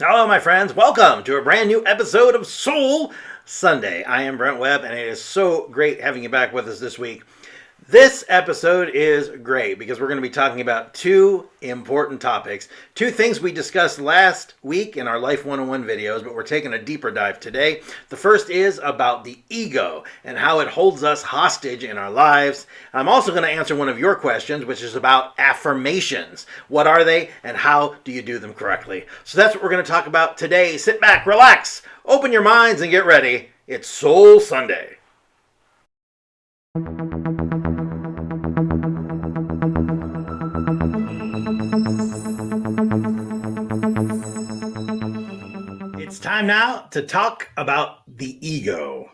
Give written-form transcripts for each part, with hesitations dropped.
Hello, my friends. Welcome to a brand new episode of Soul Sunday. I am Brent Webb, and it is so great having you back with us this week. This episode is great because we're going to be talking about two important topics. Two things we discussed last week in our Life 101 videos, but we're taking a deeper dive today. The first is about the ego and how it holds us hostage in our lives. I'm also going to answer one of your questions, which is about affirmations. What are they and how do you do them correctly? So that's what we're going to talk about today. Sit back, relax, open your minds, and get ready. It's Soul Sunday. It's time now to talk about the ego.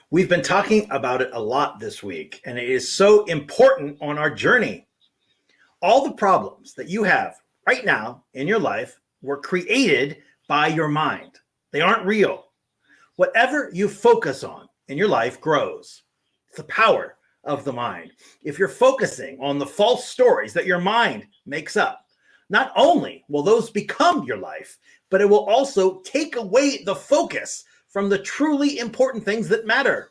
We've been talking about it a lot this week, and it is so important on our journey. All the problems that you have right now in your life were created by your mind. They aren't real. Whatever you focus on in your life grows. It's the power of the mind. If you're focusing on the false stories that your mind makes up, not only will those become your life, but it will also take away the focus from the truly important things that matter.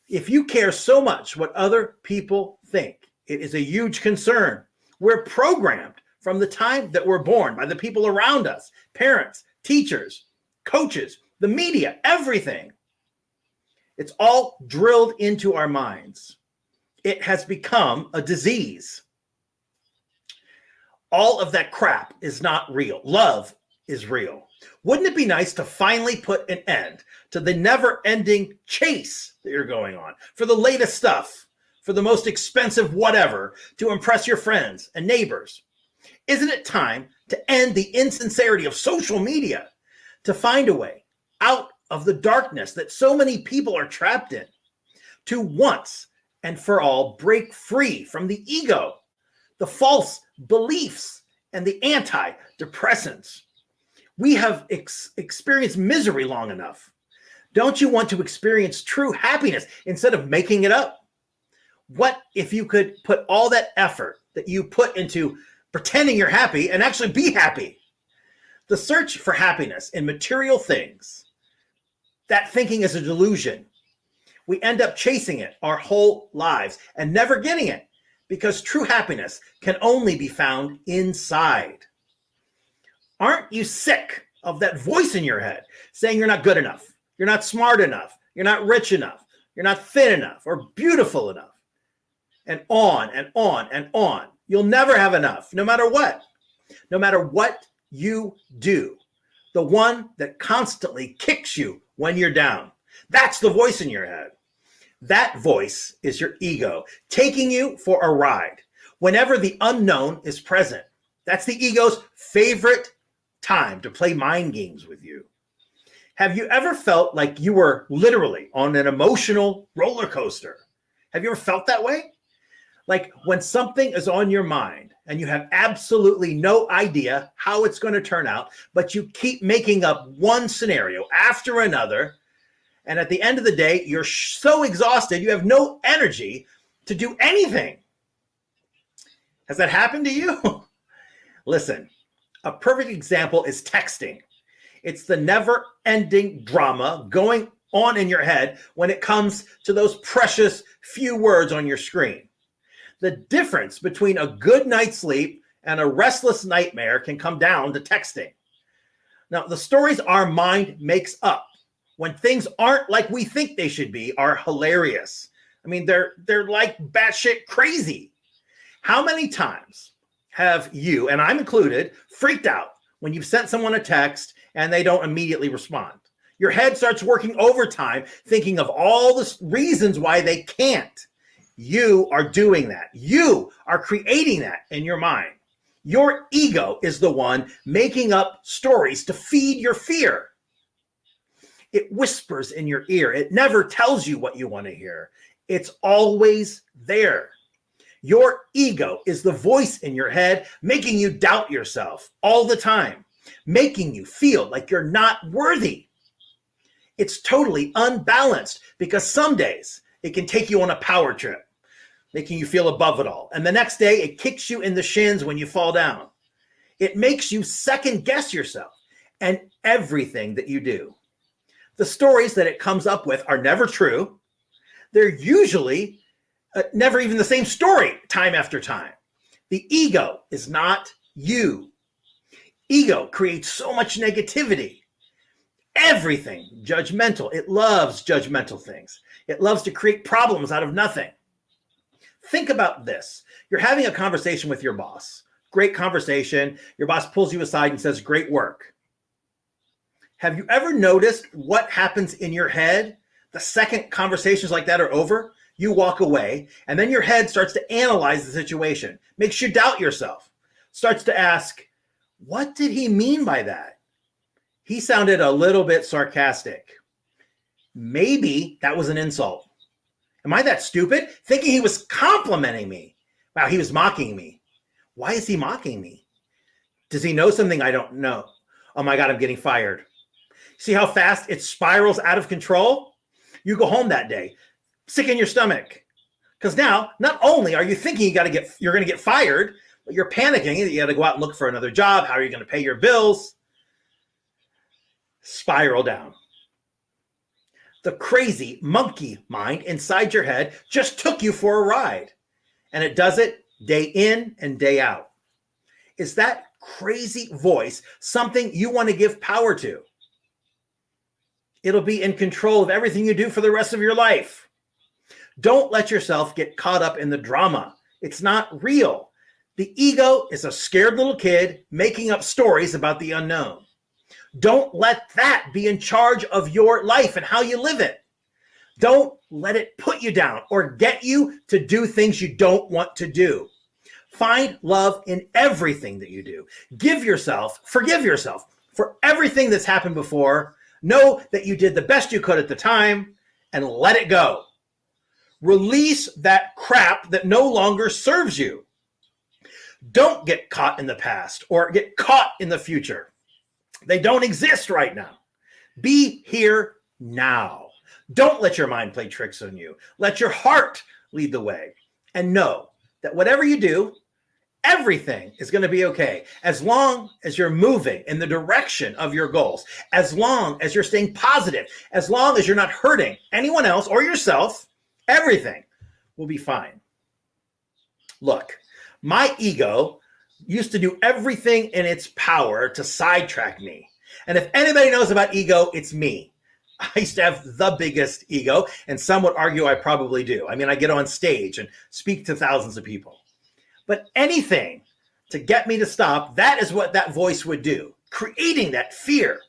If you care so much what other people think, it is a huge concern. We're programmed from the time that we're born by the people around us, parents, teachers, coaches, the media, everything. It's all drilled into our minds. It has become a disease. All of that crap is not real. Love is real. Wouldn't it be nice to finally put an end to the never-ending chase that you're going on for the latest stuff, for the most expensive whatever, to impress your friends and neighbors? Isn't it time to end the insincerity of social media, to find a way out of the darkness that so many people are trapped in, to once and for all break free from the ego, the false beliefs, and the antidepressants? We have experienced misery long enough. Don't you want to experience true happiness instead of making it up? What if you could put all that effort that you put into pretending you're happy and actually be happy? The search for happiness in material things, that thinking is a delusion. We end up chasing it our whole lives and never getting it, because true happiness can only be found inside. Aren't you sick of that voice in your head saying you're not good enough, you're not smart enough, you're not rich enough, you're not thin enough or beautiful enough? And on and on and on. You'll never have enough, no matter what. No matter what you do. The one that constantly kicks you when you're down. That's the voice in your head. That voice is your ego, taking you for a ride whenever the unknown is present. That's the ego's favorite time to play mind games with you. Have you ever felt like you were literally on an emotional roller coaster? Have you ever felt that way? Like when something is on your mind and you have absolutely no idea how it's going to turn out, but you keep making up one scenario after another. And at the end of the day, you're so exhausted, you have no energy to do anything. Has that happened to you? Listen, a perfect example is texting. It's the never-ending drama going on in your head when it comes to those precious few words on your screen. The difference between a good night's sleep and a restless nightmare can come down to texting. Now, the stories our mind makes up when things aren't like we think they should be are hilarious. I mean, they're like batshit crazy. How many times have you, and I'm included, freaked out when you've sent someone a text and they don't immediately respond? Your head starts working overtime thinking of all the reasons why they can't. You are doing that. You are creating that in your mind. Your ego is the one making up stories to feed your fear. It whispers in your ear. It never tells you what you want to hear. It's always there. Your ego is the voice in your head making you doubt yourself all the time, making you feel like you're not worthy. It's totally unbalanced because some days it can take you on a power trip, making you feel above it all. And the next day it kicks you in the shins when you fall down. It makes you second guess yourself and everything that you do. The stories that it comes up with are never true. They're usually never even the same story time after time. The ego is not you. Ego creates so much negativity. Everything judgmental. It loves judgmental things. It loves to create problems out of nothing. Think about this. You're having a conversation with your boss. Great conversation. Your boss pulls you aside and says, "Great work." Have you ever noticed what happens in your head the second conversations like that are over? You walk away, and then your head starts to analyze the situation, makes you doubt yourself, starts to ask, what did he mean by that? He sounded a little bit sarcastic. Maybe that was an insult. Am I that stupid? Thinking he was complimenting me. Wow, he was mocking me. Why is he mocking me? Does he know something I don't know? Oh my God, I'm getting fired. See how fast it spirals out of control? You go home that day, sick in your stomach. Because now, not only are you thinking you're going to get fired, but you're panicking that you got to go out and look for another job. How are you going to pay your bills? Spiral down. The crazy monkey mind inside your head just took you for a ride. And it does it day in and day out. Is that crazy voice something you want to give power to? It'll be in control of everything you do for the rest of your life. Don't let yourself get caught up in the drama. It's not real. The ego is a scared little kid making up stories about the unknown. Don't let that be in charge of your life and how you live it. Don't let it put you down or get you to do things you don't want to do. Find love in everything that you do. Forgive yourself for everything that's happened before. Know that you did the best you could at the time and let it go. Release that crap that no longer serves you. Don't get caught in the past or get caught in the future. They don't exist right now. Be here now. Don't let your mind play tricks on you. Let your heart lead the way. And know that whatever you do, everything is going to be okay. As long as you're moving in the direction of your goals, as long as you're staying positive, as long as you're not hurting anyone else or yourself, everything will be fine. Look, my ego used to do everything in its power to sidetrack me. And if anybody knows about ego, it's me. I used to have the biggest ego, and some would argue I probably do. I mean, I get on stage and speak to thousands of people. But anything to get me to stop, that is what that voice would do, creating that fear,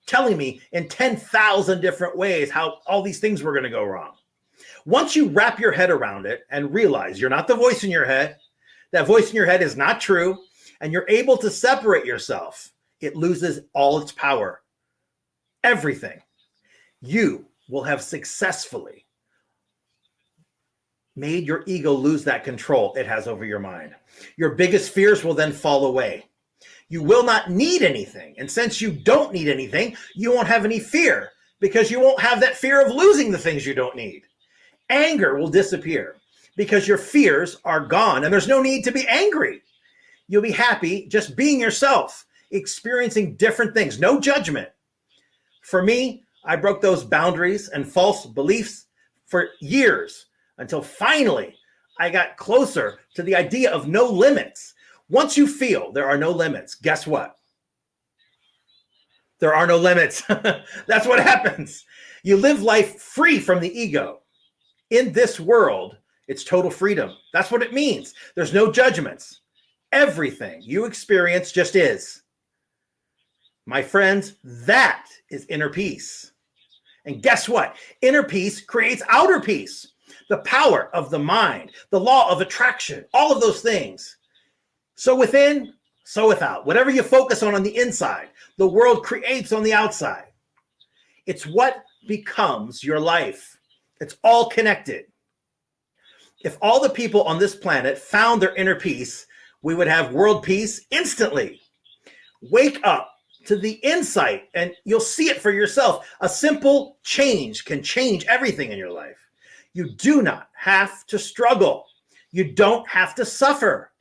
telling me in 10,000 different ways how all these things were going to go wrong. Once you wrap your head around it and realize you're not the voice in your head, that voice in your head is not true, and you're able to separate yourself, it loses all its power. Everything. You will have successfully made your ego lose that control it has over your mind. Your biggest fears will then fall away. You will not need anything. And since you don't need anything, you won't have any fear because you won't have that fear of losing the things you don't need. Anger will disappear because your fears are gone and there's no need to be angry. You'll be happy just being yourself, experiencing different things, no judgment. For me, I broke those boundaries and false beliefs for years until finally I got closer to the idea of no limits. Once you feel there are no limits, guess what? There are no limits. That's what happens. You live life free from the ego. In this world, it's total freedom. That's what it means. There's no judgments. Everything you experience just is. My friends, that is inner peace. And guess what? Inner peace creates outer peace. The power of the mind, the law of attraction, all of those things. So within, so without. Whatever you focus on the inside, the world creates on the outside. It's what becomes your life. It's all connected. If all the people on this planet found their inner peace, we would have world peace instantly. Wake up to the insight and you'll see it for yourself. A simple change can change everything in your life. You do not have to struggle. You don't have to suffer.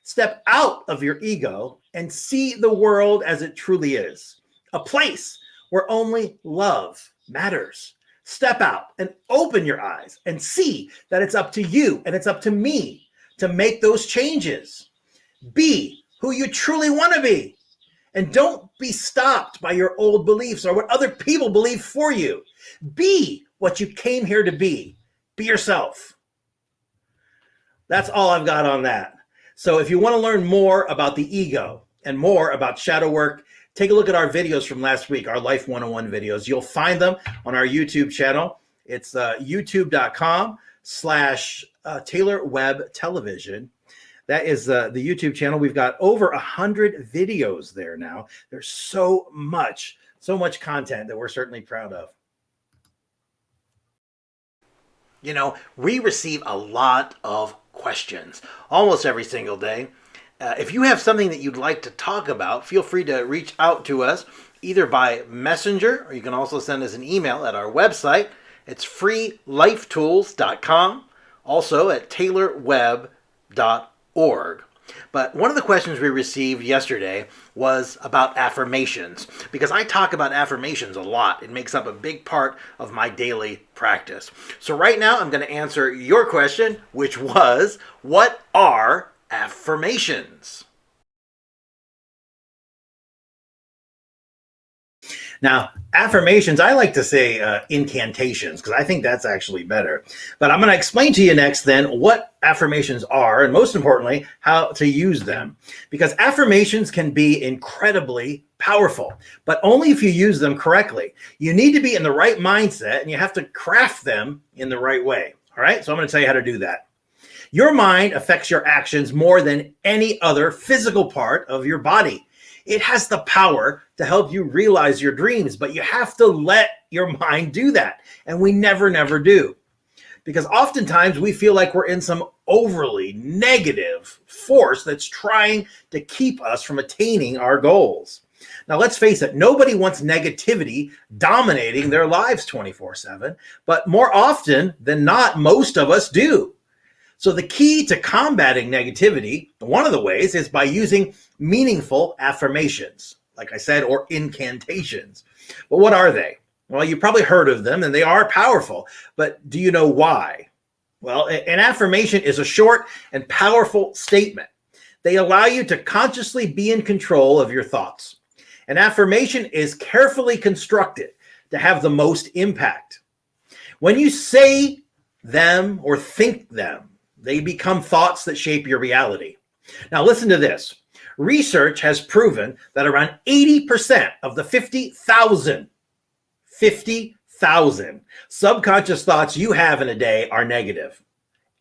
Step out of your ego and see the world as it truly is. A place where only love matters. Step out and open your eyes and see that it's up to you and it's up to me to make those changes. Be who you truly want to be. And don't be stopped by your old beliefs or what other people believe for you. Be what you came here to be. Be yourself. That's all I've got on that. So if you want to learn more about the ego and more about shadow work, take a look at our videos from last week, our Life 101 videos. You'll find them on our YouTube channel. It's youtube.com/taylor-webb television. That is the YouTube channel. We've got over 100 videos there now. There's so much content that we're certainly proud of. You know, we receive a lot of questions almost every single day. If you have something that you'd like to talk about, feel free to reach out to us either by messenger, or you can also send us an email at our website. It's freelifetools.com, also at taylor-webb.org. But one of the questions we received yesterday was about affirmations, because I talk about affirmations a lot. It makes up a big part of my daily practice. So right now I'm going to answer your question, which was, what are affirmations? Now, affirmations, I like to say incantations, because I think that's actually better. But I'm going to explain to you next then what affirmations are, and most importantly, how to use them. Because affirmations can be incredibly powerful, but only if you use them correctly. You need to be in the right mindset, and you have to craft them in the right way. All right, so I'm going to tell you how to do that. Your mind affects your actions more than any other physical part of your body. It has the power to help you realize your dreams, but you have to let your mind do that. And we never do. Because oftentimes we feel like we're in some overly negative force that's trying to keep us from attaining our goals. Now, let's face it, nobody wants negativity dominating their lives 24/7, but more often than not, most of us do. So the key to combating negativity, one of the ways, is by using meaningful affirmations, like I said, or incantations. But what are they? Well, you've probably heard of them, and they are powerful. But do you know why? Well, an affirmation is a short and powerful statement. They allow you to consciously be in control of your thoughts. An affirmation is carefully constructed to have the most impact. When you say them or think them, they become thoughts that shape your reality. Now, listen to this. Research has proven that around 80% of the 50,000 subconscious thoughts you have in a day are negative.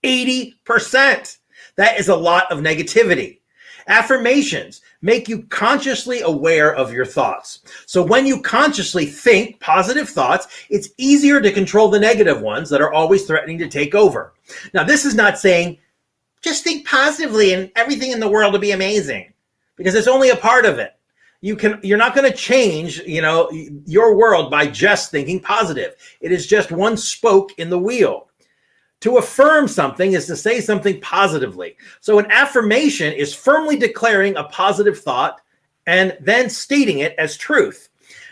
80%. That is a lot of negativity. Affirmations make you consciously aware of your thoughts. So when you consciously think positive thoughts, it's easier to control the negative ones that are always threatening to take over. Now, this is not saying just think positively and everything in the world will be amazing, because it's only a part of it. You're not going to change, your world by just thinking positive. It is just one spoke in the wheel. To affirm something is to say something positively. So an affirmation is firmly declaring a positive thought and then stating it as truth.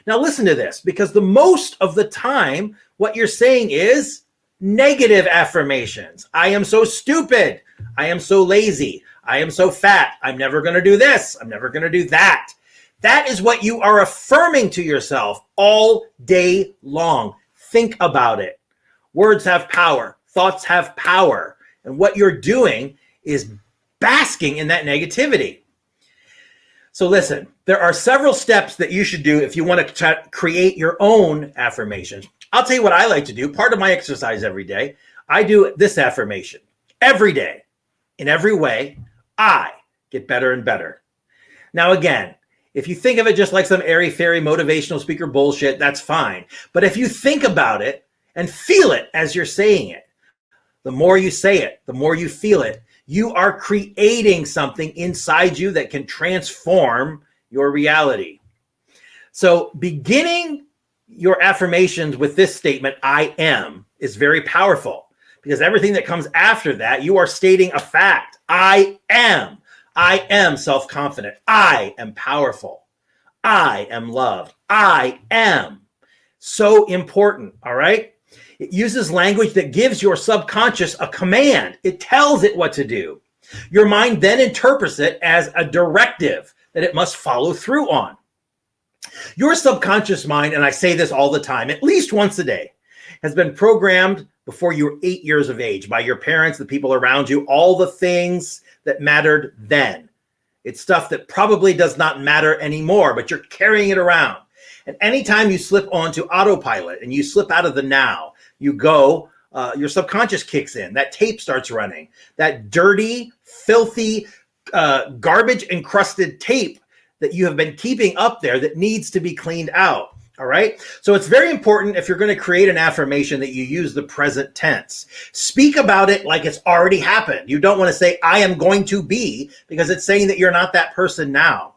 Now listen to this, because the most of the time, what you're saying is negative affirmations. I am so stupid. I am so lazy. I am so fat. I'm never going to do this. I'm never going to do that. That is what you are affirming to yourself all day long. Think about it. Words have power. Thoughts have power. And what you're doing is basking in that negativity. So listen, there are several steps that you should do if you want to create your own affirmations. I'll tell you what I like to do. Part of my exercise every day, I do this affirmation. Every day, in every way, I get better and better. Now again, if you think of it just like some airy-fairy motivational speaker bullshit, that's fine. But if you think about it and feel it as you're saying it, the more you say it, the more you feel it, you are creating something inside you that can transform your reality. So beginning your affirmations with this statement, I am, is very powerful, because everything that comes after that, you are stating a fact. I am. I am self-confident. I am powerful. I am loved. I am. So important, all right? It uses language that gives your subconscious a command. It tells it what to do. Your mind then interprets it as a directive that it must follow through on. Your subconscious mind, and I say this all the time, at least once a day, has been programmed before you were 8 years of age by your parents, the people around you, all the things that mattered then. It's stuff that probably does not matter anymore, but you're carrying it around. And anytime you slip onto autopilot and you slip out of the now, you go, your subconscious kicks in. That tape starts running. That dirty, filthy, garbage encrusted tape that you have been keeping up there that needs to be cleaned out. All right. So it's very important if you're going to create an affirmation that you use the present tense. Speak about it like it's already happened. You don't want to say, I am going to be, because it's saying that you're not that person now.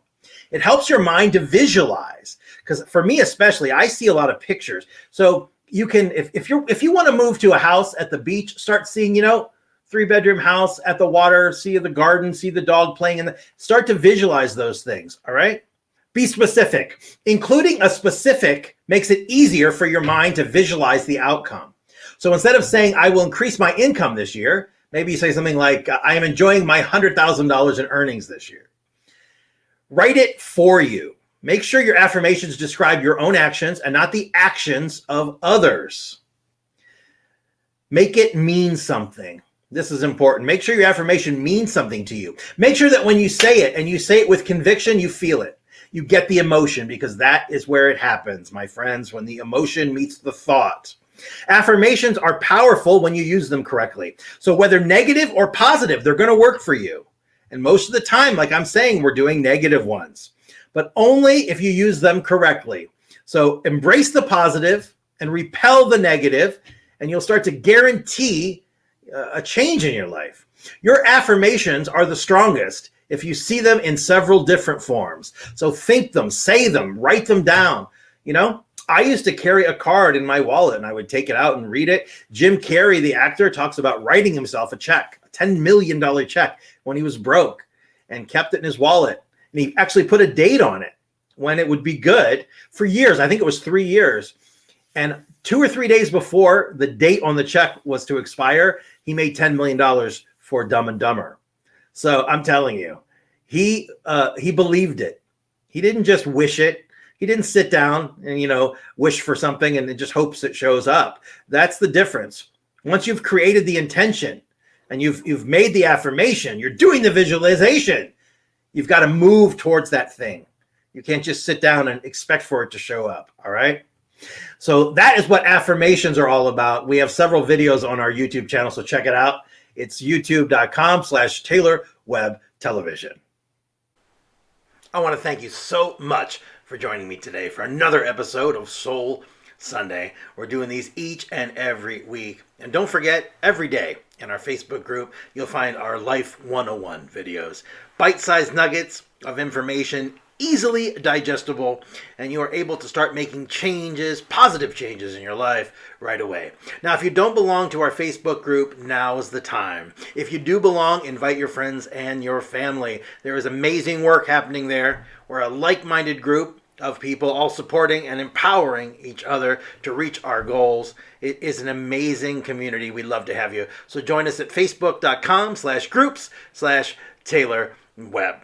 It helps your mind to visualize. Because for me, especially, I see a lot of pictures. So you can, if you want to move to a house at the beach, start seeing, 3-bedroom house at the water, see the garden, see the dog playing in start to visualize those things. All right. Be specific. Including a specific makes it easier for your mind to visualize the outcome. So instead of saying, I will increase my income this year, maybe you say something like, I am enjoying my $100,000 in earnings this year. Write it for you. Make sure your affirmations describe your own actions and not the actions of others. Make it mean something. This is important. Make sure your affirmation means something to you. Make sure that when you say it and you say it with conviction, you feel it. You get the emotion, because that is where it happens, my friends, when the emotion meets the thought. Affirmations are powerful when you use them correctly. So whether negative or positive, they're going to work for you. And most of the time, like I'm saying, we're doing negative ones, but only if you use them correctly. So embrace the positive and repel the negative, and you'll start to guarantee a change in your life. Your affirmations are the strongest if you see them in several different forms. So think them, say them, write them down. I used to carry a card in my wallet and I would take it out and read it. Jim Carrey, the actor, talks about writing himself a check, a $10 million check when he was broke, and kept it in his wallet. And he actually put a date on it when it would be good for years. I think it was 3 years. And 2 or 3 days before the date on the check was to expire, he made $10 million for Dumb and Dumber. So I'm telling you, he believed it. He didn't just wish it. He didn't sit down and, wish for something and then just hopes it shows up. That's the difference. Once you've created the intention and you've made the affirmation, you're doing the visualization. You've got to move towards that thing. You can't just sit down and expect for it to show up. All right. So that is what affirmations are all about. We have several videos on our YouTube channel, so check it out. It's youtube.com/taylor-webb television. I want to thank you so much for joining me today for another episode of Soul Sunday. We're doing these each and every week. And don't forget, every day in our Facebook group, you'll find our Life 101 videos. Bite-sized nuggets of information, easily digestible, and you are able to start making changes, positive changes in your life right away. Now, if you don't belong to our Facebook group, now is the time. If you do belong, invite your friends and your family. There is amazing work happening there. We're a like-minded group of people all supporting and empowering each other to reach our goals. It is an amazing community. We'd love to have you. So join us at facebook.com/groups/taylor-webb.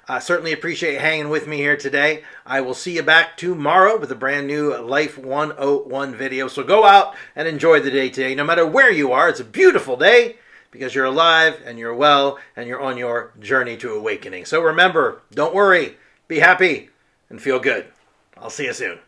I certainly appreciate hanging with me here today. I will see you back tomorrow with a brand new Life 101 video. So go out and enjoy the day today. No matter where you are, it's a beautiful day because you're alive and you're well and you're on your journey to awakening. So remember, don't worry, be happy, and feel good. I'll see you soon.